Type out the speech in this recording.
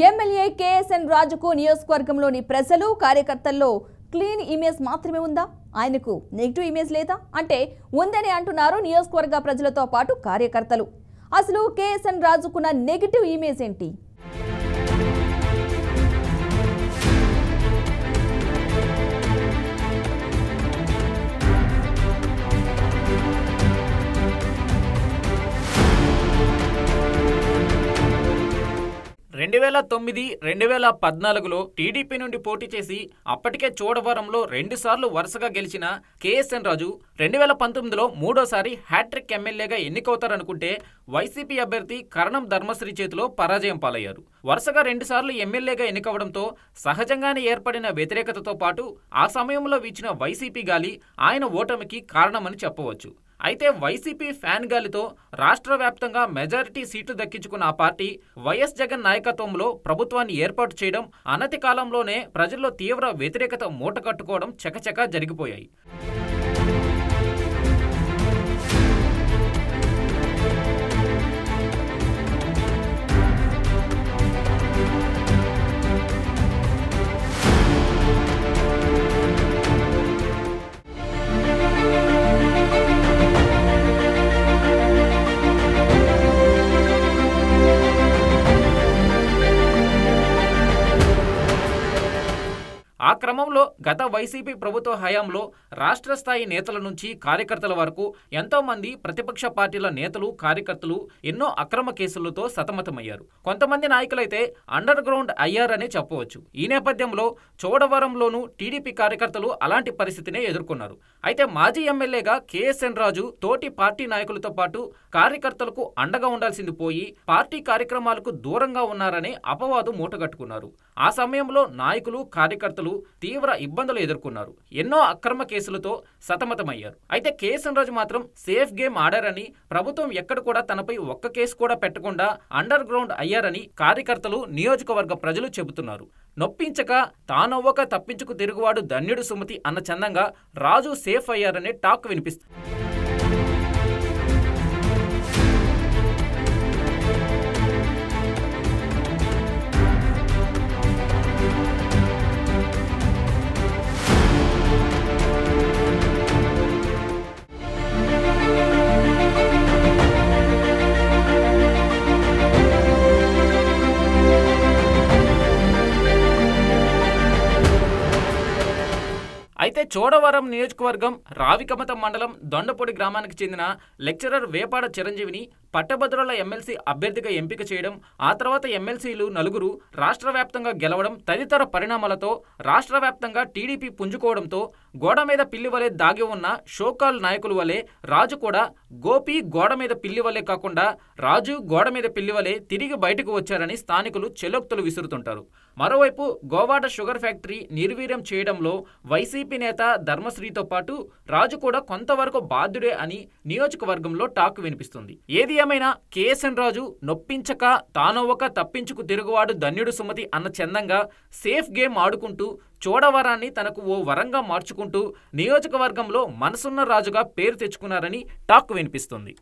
MLA KSN రాజుకు నియోజకవర్గంలోని ప్రజలు కార్యకర్తల్లో క్లీన్ ఇమేజ్ మాత్రమే ఉందా? ఆయనకు నెగిటివ్ ఇమేజ్ లేదా అంటే ఉందని అంటున్నారు నియోజకవర్గ ప్రజలతో పాటు కార్యకర్తలు. అసలు కేఎస్ఎన్ రాజుకున్న నెగిటివ్ ఇమేజ్ ఏంటి? (2009, 2014లో టీడీపీ నుండి పోటీ చేసి అప్పటికే చోడవరంలో 2 సార్లు వరుసగా గెలిచిన కేఎస్ఎన్ రాజు 2019లో మూడోసారి హ్యాట్రిక్ ఎమ్మెల్యేగా ఎన్నికవుతారనుకుంటే వైసీపీ అభ్యర్థి కరణం ధర్మశ్రీ చేతిలో పరాజయం పాలయ్యారు. వరుసగా 2 సార్లు ఎమ్మెల్యేగా ఎన్నికవడంతో సహజంగానే ఏర్పడిన వ్యతిరేకతతో పాటు ఆ సమయంలో వీచిన వైసీపీ గాలి ఆయన ఓటమికి కారణమని చెప్పవచ్చు. అయితే వైసీపీ ఫ్యాన్ గాలితో రాష్ట్ర వ్యాప్తంగా మెజారిటీ సీట్లు దక్కించుకున్న ఆ పార్టీ వైఎస్ జగన్ నాయకత్వంలో ప్రభుత్వాన్ని ఏర్పాటు చేయడం, అనతి కాలంలోనే ప్రజల్లో తీవ్ర వ్యతిరేకత మూటకట్టుకోవడం చకచకా జరిగిపోయాయి. ఆ క్రమంలో గత వైసీపీ ప్రభుత్వ హయాంలో రాష్ట్ర స్థాయి నేతల నుంచి కార్యకర్తల వరకు ఎంతో మంది ప్రతిపక్ష పార్టీల నేతలు, కార్యకర్తలు ఎన్నో అక్రమ కేసులతో సతమతమయ్యారు. కొంతమంది నాయకులైతే అండర్ గ్రౌండ్ అయ్యారనే చెప్పవచ్చు. ఈ నేపథ్యంలో చోడవరంలోనూ టీడీపీ కార్యకర్తలు అలాంటి పరిస్థితినే ఎదుర్కొన్నారు. అయితే మాజీ ఎమ్మెల్యేగా కేఎస్ఎన్ రాజు తోటి పార్టీ నాయకులతో పాటు కార్యకర్తలకు అండగా ఉండాల్సింది పోయి పార్టీ కార్యక్రమాలకు దూరంగా ఉన్నారనే అపవాదు మూటగట్టుకున్నారు. ఆ సమయంలో నాయకులు, కార్యకర్తలు తీవ్ర ఇబ్బందులు ఎదుర్కొన్నారు. ఎన్నో అక్రమ కేసులతో సతమతమయ్యారు. అయితే కేఎస్ఎన్ రాజు మాత్రం సేఫ్ గేమ్ ఆడారని, ప్రభుత్వం ఎక్కడ కూడా తనపై ఒక్క కేసు కూడా పెట్టకుండా అండర్ గ్రౌండ్ అయ్యారని కార్యకర్తలు, నియోజకవర్గ ప్రజలు చెబుతున్నారు. నొప్పించక తానవ్వక తప్పించుకు తిరుగువాడు ధన్యుడు సుమతి అన్న చందంగా రాజు సేఫ్ అయ్యారనే టాక్ వినిపిస్తుంది. అయితే చోడవరం నియోజకవర్గం రావికమతం మండలం దొండపొడి గ్రామానికి చెందిన లెక్చరర్ వేపాడ చిరంజీవిని పట్టభద్రుల ఎమ్మెల్సీ అభ్యర్థిగా ఎంపిక చేయడం, ఆ తర్వాత ఎమ్మెల్సీలు 4 రాష్ట్ర వ్యాప్తంగా గెలవడం తదితర పరిణామాలతో రాష్ట్ర వ్యాప్తంగా టీడీపీ పుంజుకోవడంతో గోడ మీద పిల్లి వలె దాగి ఉన్న షోకాల్ నాయకుల వలె రాజు కూడా గోపి గోడ మీద పిల్లి వలె కాకుండా రాజు గోడ మీద పిల్లి వలె తిరిగి బయటకు వచ్చారని స్థానికులు చెలోక్తులు విసురుతుంటారు. మరోవైపు గోవాడ షుగర్ ఫ్యాక్టరీ నిర్వీర్యం చేయడంలో వైసీపీ నేత ధర్మశ్రీతో పాటు రాజు కూడా కొంతవరకు బాధ్యుడే అని నియోజకవర్గంలో టాక్ వినిపిస్తుంది. ఏది ఏమైనా కేఎస్ఎన్ రాజు నొప్పించక తానవ్వక తప్పించుకు తిరుగువాడు ధన్యుడు సుమతి అన్న చందంగా సేఫ్ గేమ్ ఆడుకుంటూ చోడవరాన్ని తనకు ఓ వరంగా మార్చుకుంటూ నియోజకవర్గంలో మనసున్న రాజుగా పేరు తెచ్చుకున్నారని టాక్ వినిపిస్తుంది.